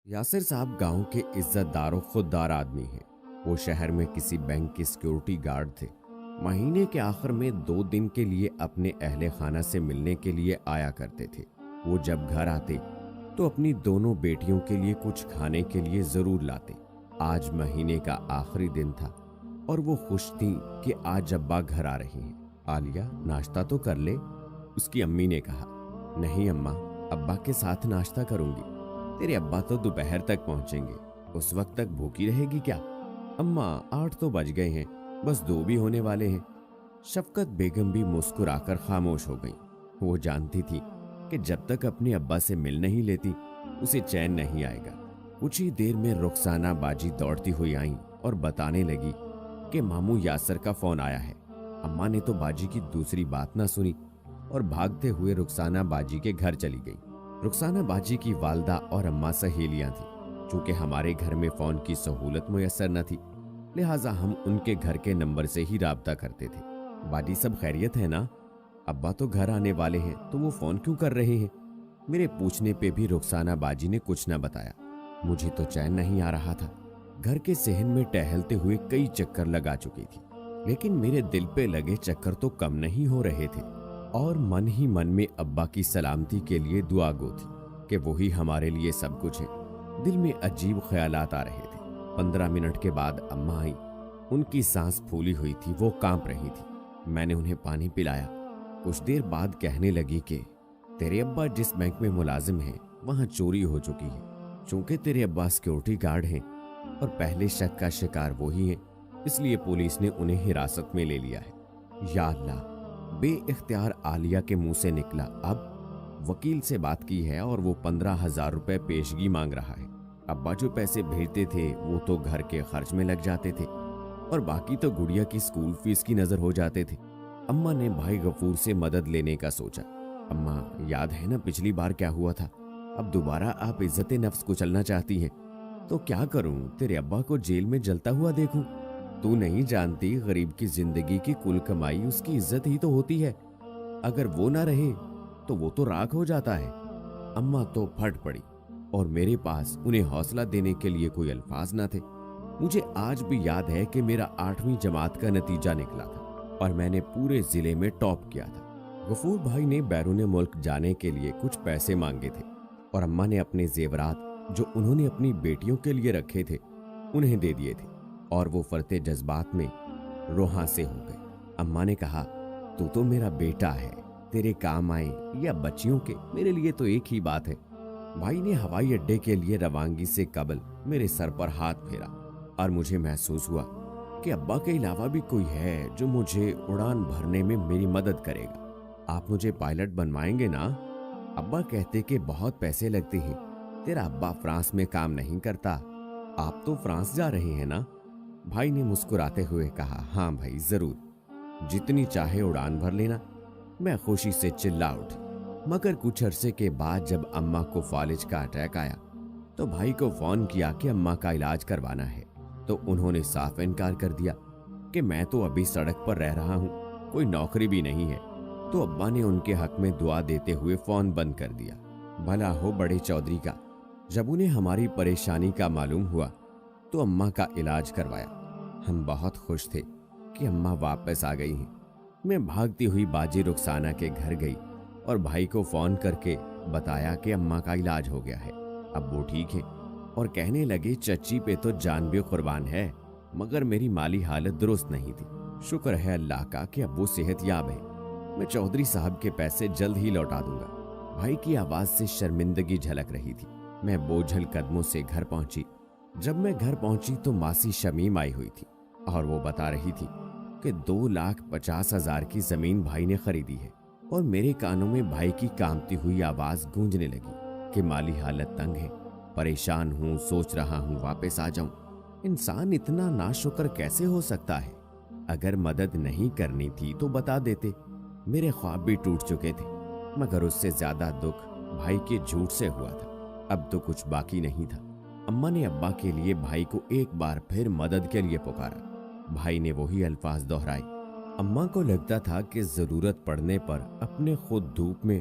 یاسر صاحب گاؤں کے عزت دار و خوددار آدمی ہیں۔ وہ شہر میں کسی بینک کے سیکیورٹی گارڈ تھے۔ مہینے کے آخر میں 2 دن کے لیے اپنے اہل خانہ سے ملنے کے لیے آیا کرتے تھے۔ وہ جب گھر آتے تو اپنی دونوں بیٹیوں کے لیے کچھ کھانے کے لیے ضرور لاتے۔ آج مہینے کا آخری دن تھا اور وہ خوش تھیں کہ آج ابا گھر آ رہے ہیں۔ عالیہ ناشتہ تو کر لے، اس کی امی نے کہا۔ نہیں اماں، ابا کے ساتھ ناشتہ کروں گی۔ تیرے ابا تو دوپہر تک پہنچیں گے، اس وقت تک بھوکی رہے گی کیا؟ اماں 8 تو بج گئے ہیں، بس 2 بھی ہونے والے ہیں۔ شفقت بیگم بھی مسکرا کر خاموش ہو گئی۔ وہ جانتی تھی کہ جب تک اپنے ابا سے مل نہیں لیتی اسے چین نہیں آئے گا۔ کچھ ہی دیر میں رخسانہ باجی دوڑتی ہوئی آئیں اور بتانے لگی کہ ماموں یاسر کا فون آیا ہے۔ اماں نے تو باجی کی دوسری بات نہ سنی اور بھاگتے ہوئے رخسانہ باجی کے گھر چلی گئی۔ رخسانہ باجی کی والدہ اور اماں سہیلیاں تھیں۔ چونکہ ہمارے گھر میں فون کی سہولت میسر نہ تھی، لہٰذا ہم ان کے گھر کے نمبر سے ہی رابطہ کرتے تھے۔ باجی سب خیریت ہے نا؟ ابا تو گھر آنے والے ہیں تو وہ فون کیوں کر رہے ہیں؟ میرے پوچھنے پہ بھی رخسانہ باجی نے کچھ نہ بتایا۔ مجھے تو چین نہیں آ رہا تھا۔ گھر کے صحن میں ٹہلتے ہوئے کئی چکر لگا چکی تھی، لیکن میرے دل پہ لگے چکر تو کم نہیں ہو رہے تھے، اور من ہی من میں ابا کی سلامتی کے لیے دعا گو تھی کہ وہی ہمارے لیے سب کچھ ہے۔ دل میں عجیب خیالات آ رہے تھے۔ 15 منٹ کے بعد اماں آئی۔ ان کی سانس پھولی ہوئی تھی، وہ کانپ رہی تھی۔ میں نے انہیں پانی پلایا۔ کچھ دیر بعد کہنے لگی کہ تیرے ابا جس بینک میں ملازم ہیں وہاں چوری ہو چکی ہے۔ چونکہ تیرے ابا سیکیورٹی گارڈ ہیں اور پہلے شک کا شکار وہی ہیں، اس لیے پولیس نے انہیں حراست میں لے لیا ہے۔ یا اللہ! بے اختیار عالیہ کے منہ سے نکلا۔ اب وکیل سے بات کی ہے اور وہ 15,000 روپے پیشگی مانگ رہا ہے۔ ابا جو پیسے بھیجتے تھے وہ تو گھر کے خرچ میں لگ جاتے تھے اور باقی تو گڑیا کی اسکول فیس کی نظر ہو جاتے تھے۔ اماں نے بھائی غفور سے مدد لینے کا سوچا۔ اماں یاد ہے نا پچھلی بار کیا ہوا تھا؟ اب دوبارہ آپ عزت نفس کچلنا چاہتی ہیں تو کیا کروں؟ تیرے ابا کو جیل میں جلتا ہوا دیکھوں؟ تو نہیں جانتی غریب کی زندگی کی کل کمائی اس کی عزت ہی تو ہوتی ہے۔ اگر وہ نہ رہے تو وہ تو راکھ ہو جاتا ہے۔ اماں تو پھٹ پڑی اور میرے پاس انہیں حوصلہ دینے کے لیے کوئی الفاظ نہ تھے۔ مجھے آج بھی یاد ہے کہ میرا 8ویں جماعت کا نتیجہ نکلا تھا اور میں نے پورے ضلع میں ٹاپ کیا تھا۔ غفور بھائی نے بیرون ملک جانے کے لیے کچھ پیسے مانگے تھے اور اماں نے اپنے زیورات جو انہوں نے اپنی بیٹیوں کے لیے رکھے تھے انہیں دے دیے تھے، اور وہ فرتے جذبات میں روحاں سے ہو گئے۔ اماں نے کہا تو میرا بیٹا ہے، تیرے کام آئے یا بچیوں کے، میرے لیے تو ایک ہی بات ہے۔ بھائی نے ہوائی اڈے کے لیے روانگی سے قبل میرے سر پر ہاتھ پھیرا اور مجھے محسوس ہوا کہ ابا کے علاوہ بھی کوئی ہے جو مجھے اڑان بھرنے میں میری مدد کرے گا۔ آپ مجھے پائلٹ بنوائیں گے نا؟ ابا کہتے کہ بہت پیسے لگتے ہیں، تیرا ابا فرانس میں کام نہیں کرتا۔ آپ تو فرانس جا رہے ہیں نا؟ بھائی نے مسکراتے ہوئے کہا ہاں بھائی ضرور، جتنی چاہے اڑان بھر لینا۔ میں خوشی سے چلا اٹھی۔ مگر کچھ عرصے کے بعد جب اماں کو فالج کا اٹیک آیا تو بھائی کو فون کیا کہ اماں کا علاج کروانا ہے، تو انہوں نے صاف انکار کر دیا کہ میں تو ابھی سڑک پر رہ رہا ہوں، کوئی نوکری بھی نہیں ہے۔ تو ابا نے ان کے حق میں دعا دیتے ہوئے فون بند کر دیا۔ بھلا ہو بڑے چودھری کا۔ جب انہیں ہماری پریشانی کا معلوم ہوا تو اماں کا علاج کروایا۔ ہم بہت خوش تھے کہ اماں واپس آ گئی ہیں۔ میں بھاگتی ہوئی باجی رخسانہ کے گھر گئی اور بھائی کو فون کر کے بتایا کہ اماں کا علاج ہو گیا ہے، اب وہ ٹھیک ہے، اور کہنے لگے چچی پہ تو جان بھی قربان ہے، مگر میری مالی حالت درست نہیں تھی۔ شکر ہے اللہ کا کہ اب وہ صحت یاب ہے، میں چودھری صاحب کے پیسے جلد ہی لوٹا دوں گا۔ بھائی کی آواز سے شرمندگی جھلک رہی تھی۔ میں بوجھل قدموں سے گھر پہنچی۔ جب میں گھر پہنچی تو ماسی شمیم آئی ہوئی تھی اور وہ بتا رہی تھی کہ 2,50,000 کی زمین بھائی نے خریدی ہے، اور میرے کانوں میں بھائی کی کانپتی ہوئی آواز گونجنے لگی کہ مالی حالت تنگ ہے، پریشان ہوں، سوچ رہا ہوں واپس آ جاؤں۔ انسان اتنا ناشکر کیسے ہو سکتا ہے؟ اگر مدد نہیں کرنی تھی تو بتا دیتے۔ میرے خواب بھی ٹوٹ چکے تھے، مگر اس سے زیادہ دکھ بھائی کے جھوٹ سے ہوا تھا۔ اب تو کچھ باقی نہیں تھا۔ اماں نے ابا کے لیے بھائی کو ایک بار پھر مدد کے لیے پکارا۔ بھائی نے وہی الفاظ دہرائے۔ اماں کو لگتا تھا کہ ضرورت پڑنے پر اپنے خود دھوپ میں